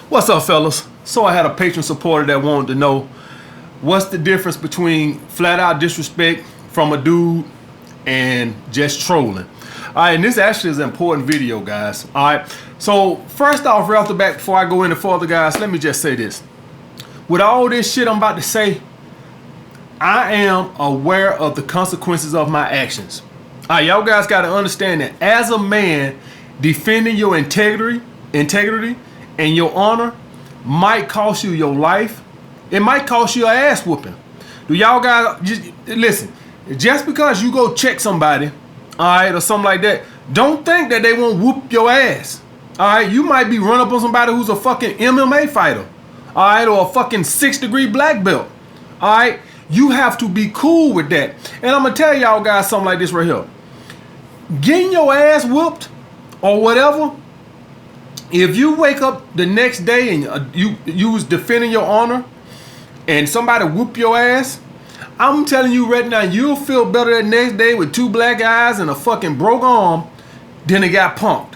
What's up, fellas? So I had a patron supporter that wanted to know what's the difference between flat out disrespect from a dude and just trolling. All right, and this actually is an important video, guys. All right, so first off, right off the bat, before I go into further, guys, let me just say this. With all this shit I'm about to say, I am aware of the consequences of my actions. All right, y'all guys got to understand that as a man, defending your integrity and your honor might cost you your life. It might cost you an ass whooping. Do y'all guys just listen? Just because you go check somebody, all right, or something like that, don't think that they won't whoop your ass. All right, you might be run up on somebody who's a fucking MMA fighter, all right, or a fucking 6-degree black belt. All right, you have to be cool with that. And I'm gonna tell y'all guys something like this right here. Getting your ass whooped or whatever. If you wake up the next day and you was defending your honor and somebody whoop your ass, I'm telling you right now, you'll feel better that next day with 2 black eyes and a fucking broke arm than it got punked.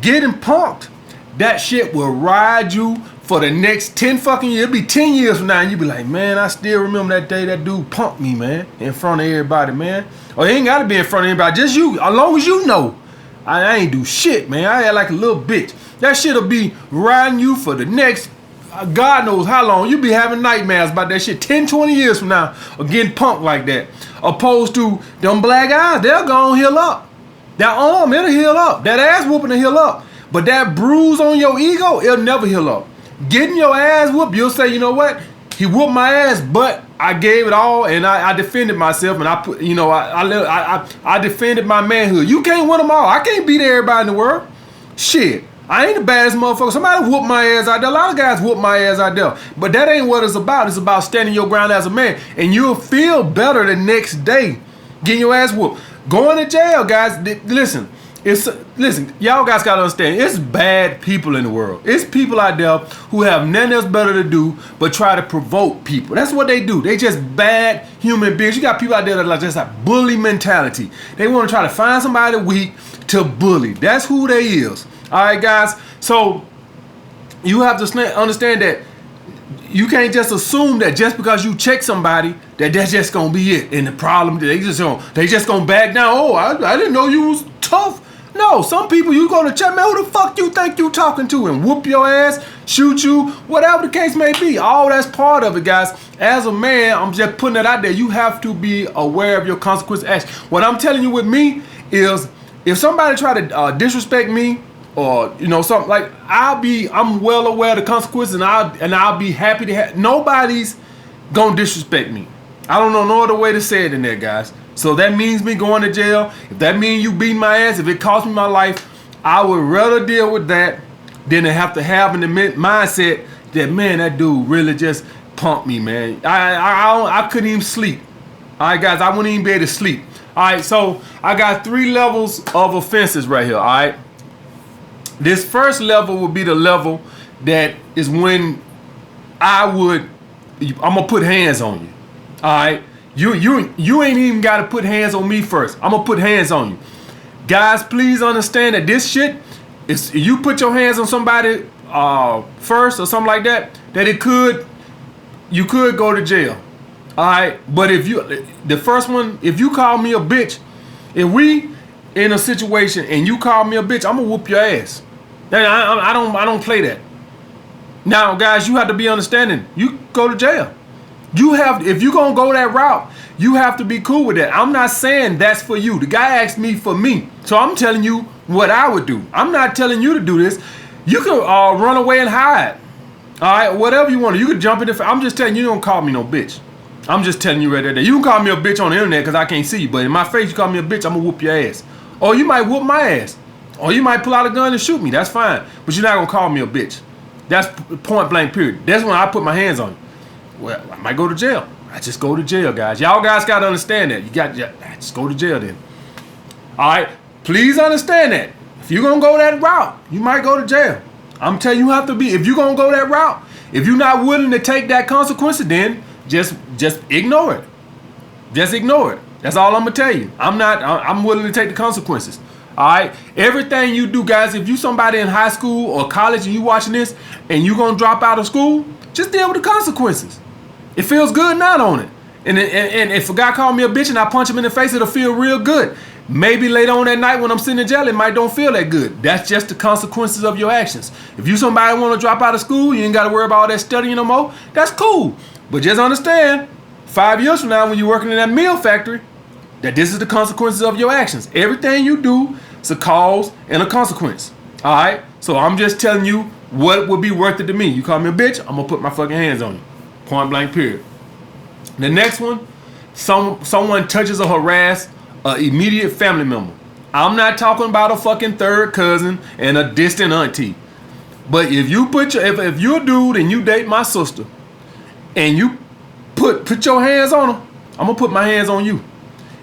Getting punked, that shit will ride you for the next 10 fucking years. It'll be 10 years from now and you'll be like, man, I still remember that day that dude punked me, man, in front of everybody, man. Or he ain't gotta be in front of everybody, just you, as long as you know. I ain't do shit, man. I act like a little bitch. That shit'll be riding you for the next, God knows how long. You'll be having nightmares about that shit 10, 20 years from now of getting punked like that. Opposed to them black eyes, they'll go on heal up. That arm, it'll heal up. That ass whooping will heal up. But that bruise on your ego, it'll never heal up. Getting your ass whooped, you'll say, you know what? He whooped my ass, but I gave it all and I defended myself and I put, you know, I defended my manhood. You can't win them all. I can't beat everybody in the world. Shit. I ain't the baddest motherfucker. Somebody whooped my ass out there. A lot of guys whoop my ass out there. But that ain't what it's about. It's about standing your ground as a man. And you'll feel better the next day getting your ass whooped. Going to jail, guys. Listen, y'all guys gotta understand, it's bad people in the world. It's people out there who have nothing else better to do but try to provoke people. That's what they do. They just bad human beings. You got people out there that are just like bully mentality. They want to try to find somebody weak to bully. That's who they is. All right, guys. So you have to understand that you can't just assume that just because you check somebody that's just gonna be it. And the problem, they just gonna back down. Oh, I didn't know you was tough. No, some people you gonna check, man, who the fuck you think you talking to, and whoop your ass, shoot you, whatever the case may be. All that's part of it, guys. As a man, I'm just putting it out there. You have to be aware of your consequences. What I'm telling you with me is, if somebody try to disrespect me, or you know something like, I'm well aware of the consequences, and I'll be happy to have. Nobody's gonna disrespect me. I don't know no other way to say it than that, guys. So that means me going to jail. If that means you beating my ass, if it costs me my life, I would rather deal with that than to have in the mindset that, man, that dude really just punked me, man. I couldn't even sleep. All right, guys, I wouldn't even be able to sleep. All right, so I got 3 levels of offenses right here. All right. This first level would be the level that is when I'm gonna put hands on you. All right, you ain't even gotta put hands on me first. I'm gonna put hands on you, guys. Please understand that this shit is, you put your hands on somebody first or something like that, that you could go to jail. All right, but the first one, if you call me a bitch, if we in a situation and you call me a bitch, I'm gonna whoop your ass. I don't play that. Now, guys, you have to be understanding. You go to jail. If you gonna go that route, you have to be cool with that. I'm not saying that's for you. The guy asked me for me, so I'm telling you what I would do. I'm not telling you to do this. You can run away and hide. All right, whatever you want. You can jump in the. I'm just telling you, don't call me no bitch. I'm just telling you right there. You can call me a bitch on the internet because I can't see you, but in my face, you call me a bitch, I'm gonna whoop your ass. Or you might whoop my ass. Or you might pull out a gun and shoot me. That's fine. But you're not gonna call me a bitch. That's point blank period. That's when I put my hands on you. Well, I might go to jail. I just go to jail, guys. Y'all guys gotta understand that. I just go to jail then. All right. Please understand that. If you're gonna go that route, you might go to jail. I'm telling you, have to be. If you're gonna go that route, if you're not willing to take that consequence, then just ignore it. Just ignore it. That's all I'm gonna tell you. I'm willing to take the consequences. All right, everything you do, guys. If you somebody in high school or college and you watching this and you gonna drop out of school, just deal with the consequences. It feels good not on it. And if a guy called me a bitch and I punch him in the face, it'll feel real good. Maybe later on that night when I'm sitting in jail, it might don't feel that good. That's just the consequences of your actions. If you somebody want to drop out of school, you ain't got to worry about all that studying no more. That's cool. But just understand, 5 years from now when you're working in that meal factory, that this is the consequences of your actions. Everything you do is a cause and a consequence. All right? So I'm just telling you what would be worth it to me. You call me a bitch, I'm going to put my fucking hands on you. Point blank period. The next one, someone touches or harass an immediate family member. I'm not talking about a fucking third cousin and a distant auntie. But if you put if you're a dude and you date my sister and you put your hands on her, I'm gonna put my hands on you.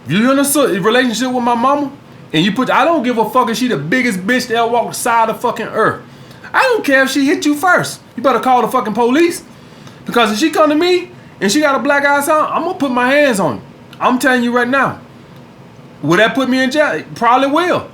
If you're in a relationship with my mama and you I don't give a fuck if she the biggest bitch that ever walked the side of the fucking earth. I don't care if she hit you first. You better call the fucking police. Because if she come to me and she got a black eye on, I'm gonna put my hands on you. I'm telling you right now. Will that put me in jail? Probably will.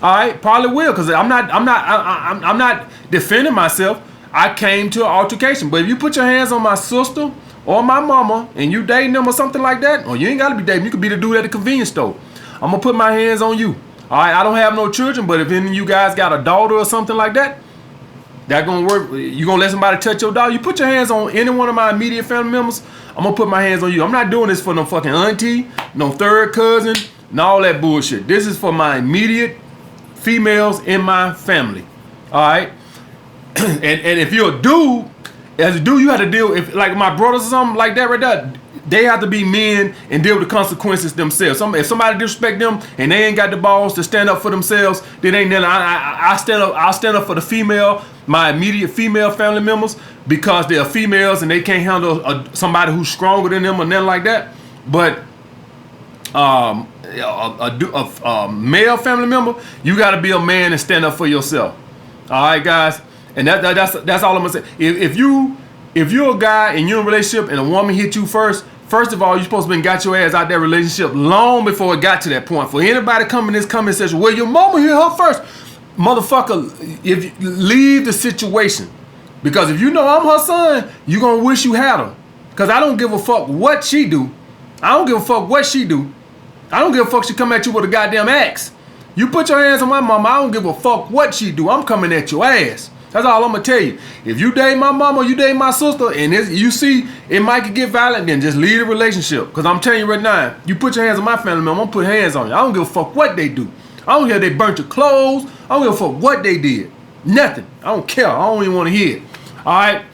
All right, probably will, because I'm not defending myself. I came to an altercation. But if you put your hands on my sister or my mama and you dating them or something like that, or you ain't gotta be dating, you could be the dude at the convenience store. I'm gonna put my hands on you. All right, I don't have no children, but if any of you guys got a daughter or something like that, that gonna work. You gonna let somebody touch your daughter? You put your hands on any one of my immediate family members, I'm gonna put my hands on you. I'm not doing this for no fucking auntie, no third cousin, and all that bullshit. This is for my immediate females in my family. All right. and if you're a dude, as a dude, you have to deal if like my brothers or something like that right there. They have to be men and deal with the consequences themselves. If somebody disrespect them and they ain't got the balls to stand up for themselves, then ain't nothing. I stand up. I'll stand up for the female, my immediate female family members, because they're females and they can't handle somebody who's stronger than them or nothing like that. But a male family member, you got to be a man and stand up for yourself. All right, guys, and that's all I'm gonna say. If you're a guy and you're in a relationship and a woman hit you first of all, you're supposed to have got your ass out that relationship long before it got to that point. For anybody coming in this comment section, well, your mama hit her first, motherfucker. If you leave the situation, because if you know I'm her son, you gonna wish you had her. Because I don't give a fuck what she do. I don't give a fuck what she do. I don't give a fuck she come at you with a goddamn axe. You put your hands on my mama, I don't give a fuck what she do. I'm coming at your ass. That's all I'm gonna tell you. If you date my mama or you date my sister and you see it might get violent, then just leave the relationship. Because I'm telling you right now, you put your hands on my family member, I'm gonna put hands on you. I don't give a fuck what they do. I don't care if they burnt your clothes. I don't give a fuck what they did. Nothing. I don't care. I don't even want to hear it. All right.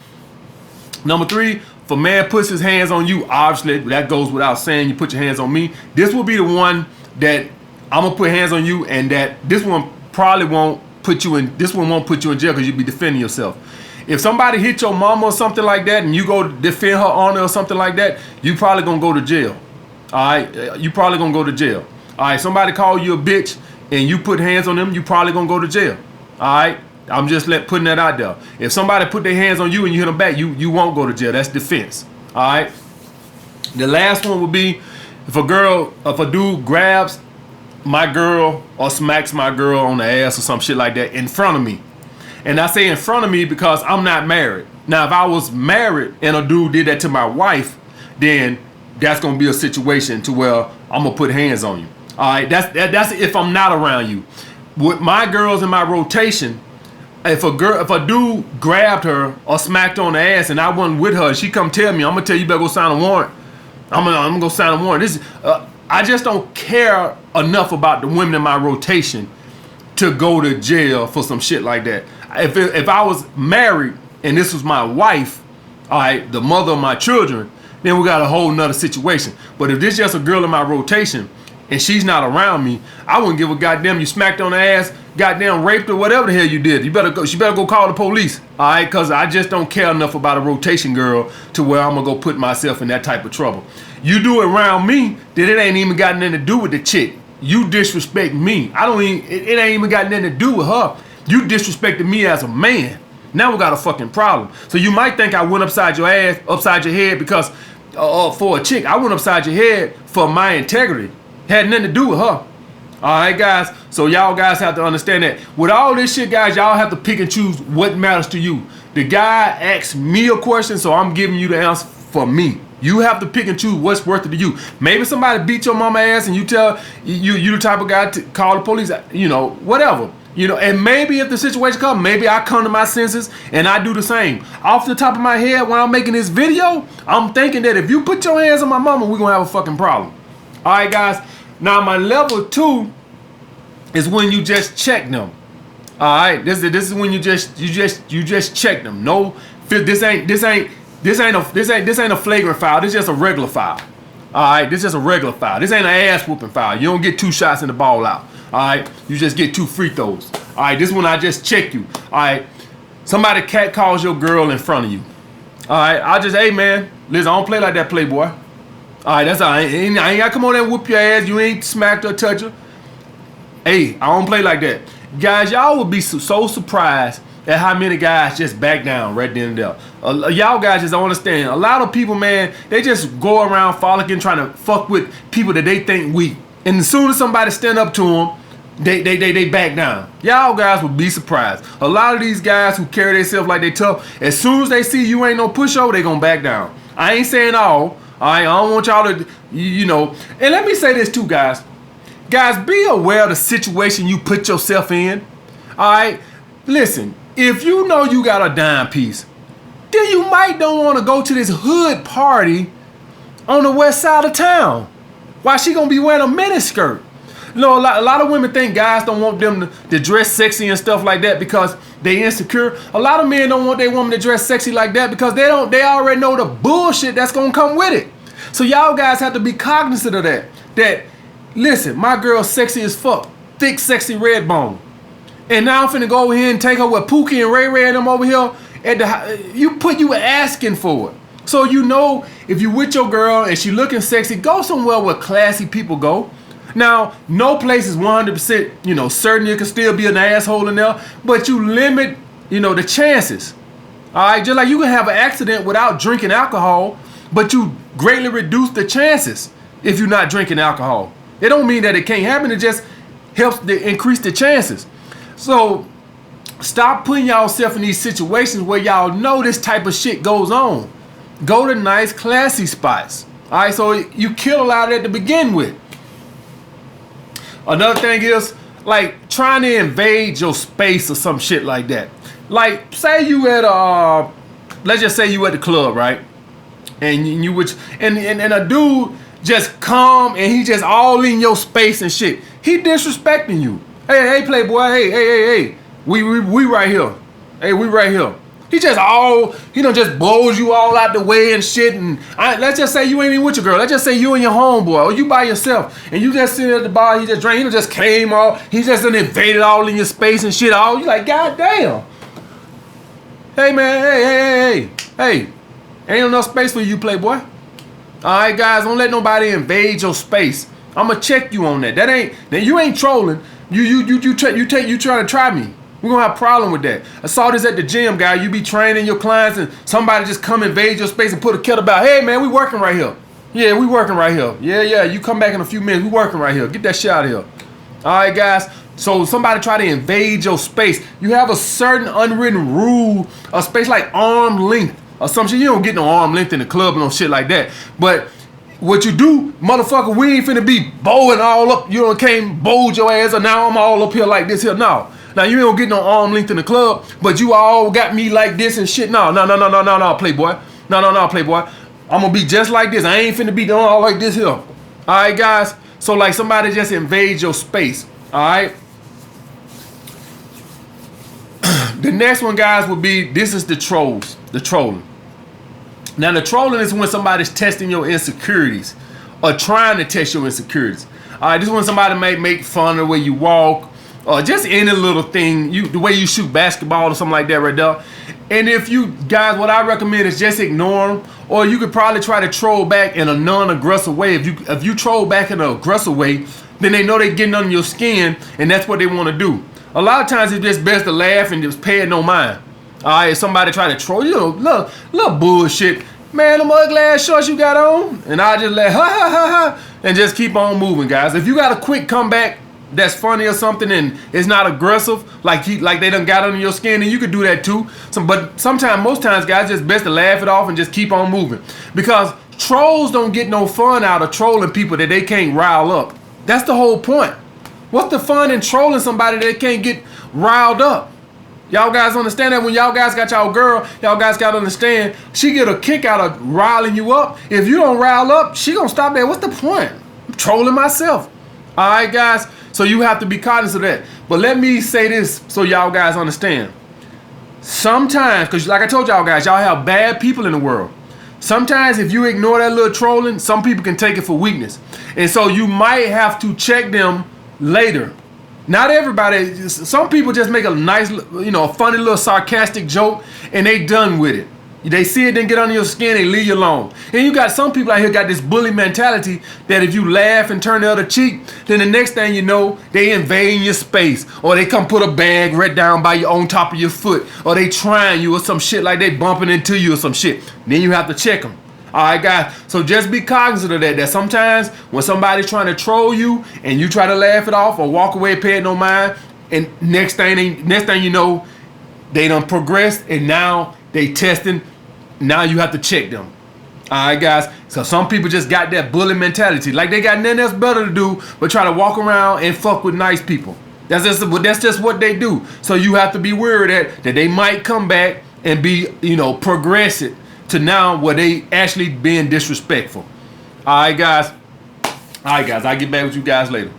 Number 3, if a man puts his hands on you, obviously that goes without saying. You put your hands on me. This will be the one that I'm gonna put hands on you, and that this one probably won't put you in. This one won't put you in jail because you'll be defending yourself. If somebody hit your mama or something like that, and you go defend her honor or something like that, you probably gonna go to jail. All right, you probably gonna go to jail. All right, somebody call you a bitch and you put hands on them, you probably gonna go to jail. All right, I'm just putting that out there. If somebody put their hands on you and you hit them back, you won't go to jail. That's defense. All right. The last one would be if a dude grabs my girl or smacks my girl on the ass or some shit like that in front of me. And I say in front of me because I'm not married. Now, if I was married and a dude did that to my wife, then that's gonna be a situation to where I'm gonna put hands on you. All right, that's if I'm not around you. With my girls in my rotation, if a dude grabbed her or smacked her on the ass and I wasn't with her, she come tell me, I'm gonna tell you better go sign a warrant. I'm gonna go sign a warrant. I just don't care enough about the women in my rotation to go to jail for some shit like that. If I was married and this was my wife, all right, the mother of my children, then we got a whole nother situation. But if this just a girl in my rotation and she's not around me, I wouldn't give a goddamn. You smacked on the ass, goddamn raped her, whatever the hell you did. She better go call the police, all right? Because I just don't care enough about a rotation girl to where I'm gonna go put myself in that type of trouble. You do it around me, then it ain't even got nothing to do with the chick. You disrespect me. It ain't even got nothing to do with her. You disrespected me as a man. Now we got a fucking problem. So you might think I went upside your ass, upside your head because for a chick. I went upside your head for my integrity. Had nothing to do with her. All right, guys. So y'all guys have to understand that with all this shit, guys, y'all have to pick and choose what matters to you. The guy asked me a question, so I'm giving you the answer for me. You have to pick and choose what's worth it to you. Maybe somebody beat your mama ass and you tell you the type of guy to call the police, you know, whatever. You know, and maybe if the situation comes, maybe I come to my senses and I do the same. Off the top of my head, when I'm making this video, I'm thinking that if you put your hands on my mama, we're gonna have a fucking problem. All right, guys. Now my level 2 is when you just check them. All right, this is when you just check them. No, this ain't a flagrant foul. This is just a regular foul. All right, this is just a regular foul. This ain't an ass whooping foul. You don't get 2 shots in the ball out. All right, you just get 2 free throws. All right, this one I just check you. All right, somebody cat calls your girl in front of you. All right, I just, hey man, listen, I don't play like that, playboy. All right, that's all. I ain't gotta come on there and whoop your ass. You ain't smacked or touch her. Hey, I don't play like that. Guys, y'all would be so surprised at how many guys just back down right then and there. Y'all guys just don't understand. A lot of people, man, they just go around frolicking, trying to fuck with people that they think weak. And as soon as somebody stand up to them, they back down. Y'all guys would be surprised. A lot of these guys who carry themselves like they tough, as soon as they see you ain't no pushover, they gonna back down. I ain't saying all. I don't want y'all to, you know. And let me say this too, guys. Guys, be aware of the situation you put yourself in. All right? Listen, if you know you got a dime piece, then you might don't want to go to this hood party on the west side of town. Why she gonna be wearing a miniskirt? You know, a lot of women think guys don't want them to dress sexy and stuff like that because they insecure. A lot of men don't want their woman to dress sexy like that because they already know the bullshit that's gonna come with it. So y'all guys have to be cognizant of that. That, listen, my girl's sexy as fuck. Thick, sexy red bone. And now I'm finna go over here and take her with Pookie and Ray Ray and them over here. You asking for it. So you know if you with your girl and she looking sexy, go somewhere where classy people go. Now, no place is 100%, you know, certain you can still be an asshole in there, but you limit, you know, the chances. All right, just like you can have an accident without drinking alcohol, but you greatly reduce the chances if you're not drinking alcohol. It don't mean that it can't happen. It just helps to increase the chances. So stop putting yourself in these situations where y'all know this type of shit goes on. Go to nice, classy spots. All right, so you kill a lot of that to begin with. Another thing is, like, trying to invade your space or some shit like that. Like, say you at let's just say you at the club, right? And and a dude just come and he just all in your space and shit. He disrespecting you. Hey, playboy, hey. We right here. Hey, we right here. He just just blows you all out the way and shit. And let's just say you ain't even with your girl. Let's just say you and your homeboy, or you by yourself, and you just sitting at the bar. He just drank. He just came all. He just done invaded all in your space and shit. All you like, god damn. Hey man, hey. Ain't enough space for you, playboy. All right, guys, don't let nobody invade your space. I'ma check you on that. Then you ain't trolling. You trying to try me. We're gonna have a problem with that. I saw this at the gym, guy. You be training your clients and somebody just come invade your space and put a kettlebell. Hey man, we working right here. Yeah, we working right here. Yeah, you come back in a few minutes. We working right here. Get that shit out of here. All right, guys. So somebody try to invade your space. You have a certain unwritten rule, a space like arm length or some shit. You don't get no arm length in the club and no shit like that. But what you do, motherfucker, we ain't finna be bowing all up. You don't came bowed your ass and now I'm all up here like this here. No. Now you don't get no arm length in the club, but you all got me like this and shit. No, playboy. No, playboy. I'm gonna be just like this. I ain't finna be doing all like this here. All right, guys. So like somebody just invades your space. All right. The next one, guys, would be, this is the trolls, the trolling. Now the trolling is when somebody's testing your insecurities or trying to test your insecurities. All right, this is when somebody may make fun of the way you walk, or just any little thing, the way you shoot basketball or something like that right there. And if you guys, what I recommend is just ignore them, or you could probably try to troll back in a non-aggressive way. If you troll back in an aggressive way, then they know they're getting under your skin, and that's what they want to do. A lot of times it's just best to laugh and just pay it no mind. All right, if somebody try to troll, you know, little bullshit. Man, them ugly ass shorts you got on, and I just laugh, ha, and just keep on moving, guys. If you got a quick comeback, that's funny or something and it's not aggressive, like they done got under your skin, and you could do that too. But sometimes, most times, guys, it's best to laugh it off and just keep on moving, because trolls don't get no fun out of trolling people that they can't rile up. That's the whole point. What's the fun in trolling somebody that can't get riled up? Y'all guys understand that? When y'all guys got y'all girl, y'all guys got to understand, she get a kick out of riling you up. If you don't rile up, she gonna stop there. What's the point? I'm trolling myself. All right, guys? So you have to be cognizant of that. But let me say this so y'all guys understand. Sometimes, because like I told y'all guys, y'all have bad people in the world. Sometimes if you ignore that little trolling, some people can take it for weakness. And so you might have to check them later. Not everybody, some people just make a nice, a funny little sarcastic joke and they done with it. They see it, then get under your skin, they leave you alone. And you got some people out here got this bully mentality that if you laugh and turn the other cheek, then the next thing you know, they invading your space, or they come put a bag right down by you on top of your foot, or they trying you or some shit, like they bumping into you or some shit. Then you have to check them. All right, guys. So just be cognizant of that. That sometimes when somebody's trying to troll you and you try to laugh it off or walk away, pay it no mind, and next thing you know, they done progressed and now they testing. Now you have to check them. All right, guys. So some people just got that bully mentality, like they got nothing else better to do but try to walk around and fuck with nice people. That's just what they do. So you have to be wary that they might come back and be, progress it to now where they actually being disrespectful. All right, guys. I'll get back with you guys later.